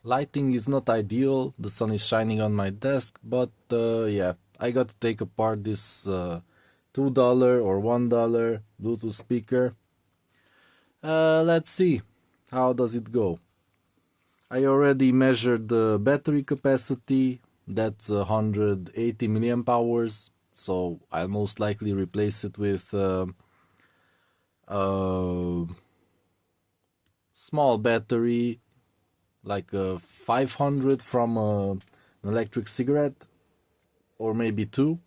Lighting is not ideal, the sun is shining on my desk, but yeah, I got to take apart this $2 or $1 Bluetooth speaker. Let's see, how does it go? I already measured the battery capacity, that's 180 milliamp hours, so I'll most likely replace it with small battery, like a 500 from an electric cigarette, or maybe two,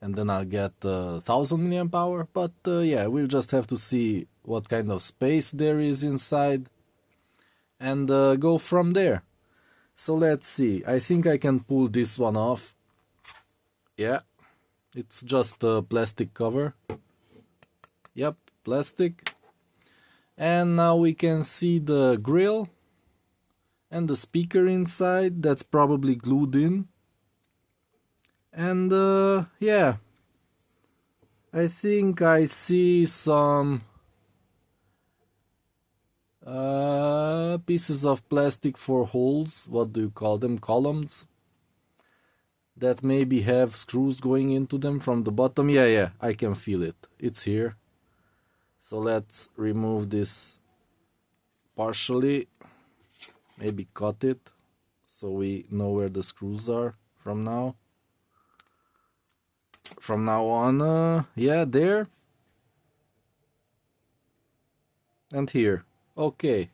and then I'll get 1000 milliamp hour. But yeah, we'll just have to see what kind of space there is inside and go from there. So let's see, I think I can pull this one off. Yeah, it's just a plastic cover. Yep, plastic. And now we can see the grill and the speaker inside, that's probably glued in. And yeah, I think I see some pieces of plastic for holes, what do you call them, columns, that maybe have screws going into them from the bottom. Yeah, I can feel it, it's here. So let's remove this partially, maybe cut it so we know where the screws are from now on. Yeah, there and here. Okay,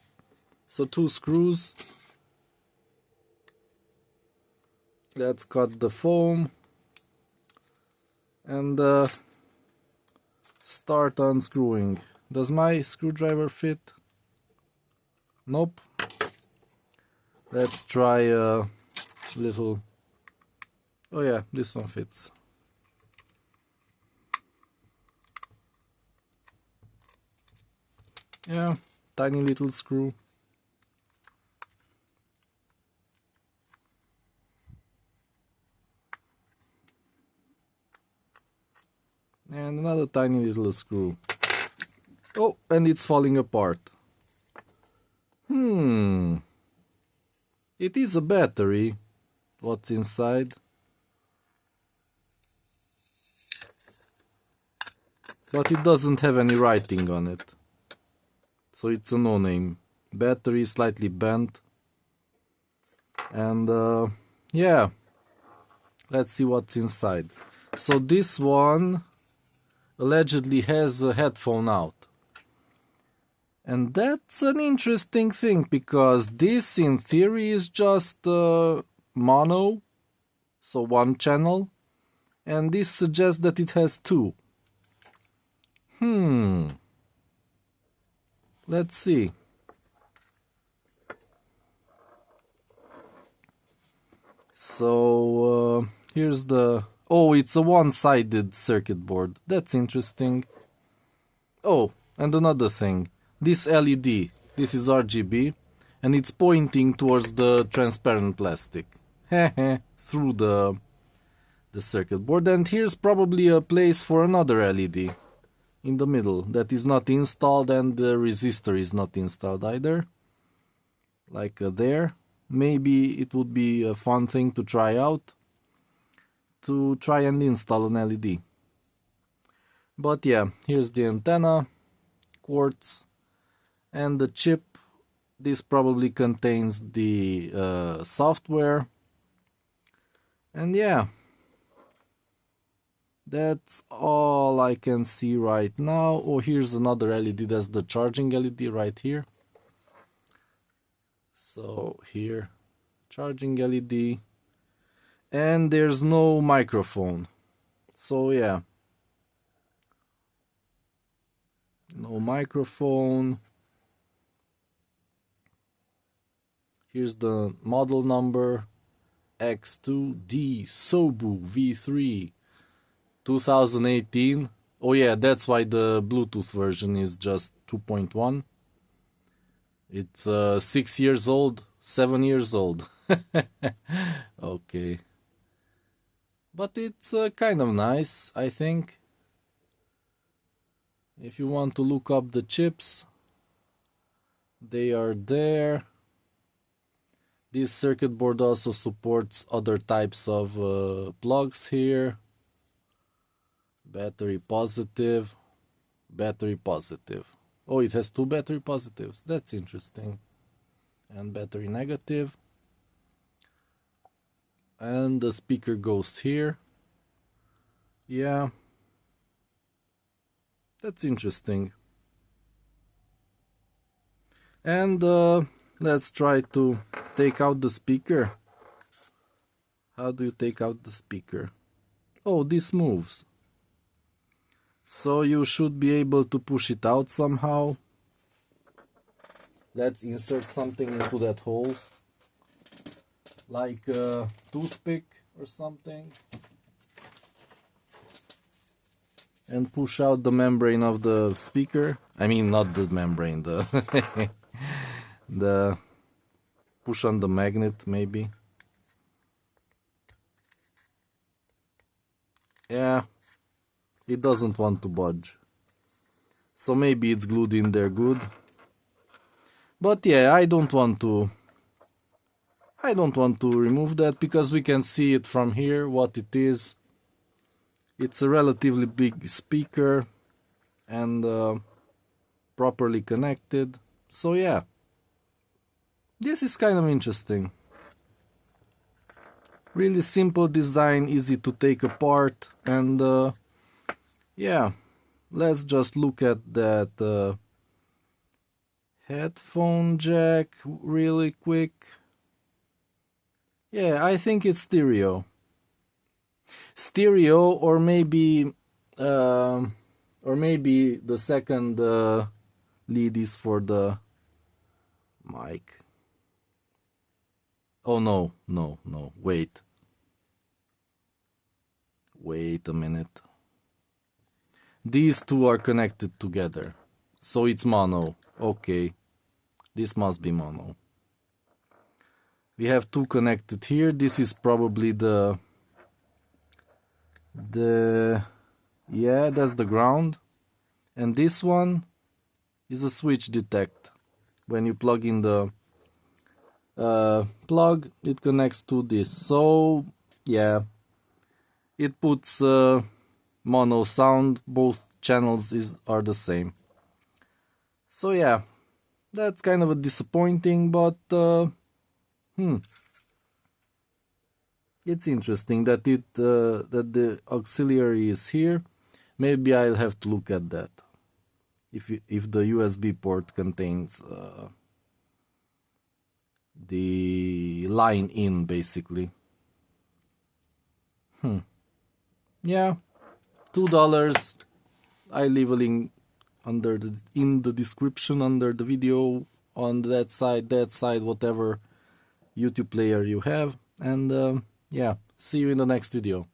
so 2 screws. Let's cut the foam and start unscrewing. Does my screwdriver fit? Nope. Let's try a little. Oh yeah, this one fits. Yeah, tiny little screw. And another tiny little screw. Oh, and it's falling apart. It is a battery. What's inside? But it doesn't have any writing on it. So it's a no-name. Battery slightly bent. And yeah, let's see what's inside. So this one allegedly has a headphone out. And that's an interesting thing, because this in theory is just mono, so one channel, and this suggests that it has 2. Let's see. So here's the... Oh, it's a one-sided circuit board. That's interesting. Oh, and another thing. This LED, this is RGB, and it's pointing towards the transparent plastic. Through the circuit board. And here's probably a place for another LED in the middle that is not installed, and the resistor is not installed either. Like there. Maybe it would be a fun thing to try out, to try and install an LED. But yeah, here's the antenna, quartz, and the chip. This probably contains the software. And yeah, that's all I can see right now. Oh, here's another LED, that's the charging LED right here. So here, charging LED, and there's no microphone. So yeah, no microphone. Here's the model number, X2D Sobu V3 2018. Oh yeah, that's why the Bluetooth version is just 2.1. It's 6 years old, 7 years old. Okay. But it's kind of nice, I think. If you want to look up the chips, they are there. This circuit board also supports other types of plugs here. Battery positive, battery positive. Oh, it has 2 battery positives. That's interesting. And battery negative. And the speaker goes here. Yeah. That's interesting. And let's try to take out the speaker. How do you take out the speaker? Oh, this moves. So you should be able to push it out somehow. Let's insert something into that hole. Like a toothpick or something. And push out the membrane of the speaker. I mean, not the membrane, the the push on the magnet maybe. Yeah, it doesn't want to budge. So maybe it's glued in there good. But yeah, I don't want to remove that because we can see it from here what it is. It's a relatively big speaker and properly connected. So yeah, this is kind of interesting. Really simple design, easy to take apart, and yeah, let's just look at that headphone jack really quick. Yeah, I think it's stereo. Stereo, or maybe the second lead is for the mic. Oh no, wait a minute. These two are connected together, so it's mono. Okay, this must be mono. We have two connected here. This is probably yeah, that's the ground, and this one is a switch detect. When you plug in the plug, it connects to this. So yeah, it puts mono sound. Both channels are the same. So yeah, that's kind of a disappointing, but it's interesting that that the auxiliary is here. Maybe I'll have to look at that. If the USB port contains the line in, basically. Yeah, $2. I leave a link in the description under the video, on that side, whatever YouTube player you have. And yeah, see you in the next video.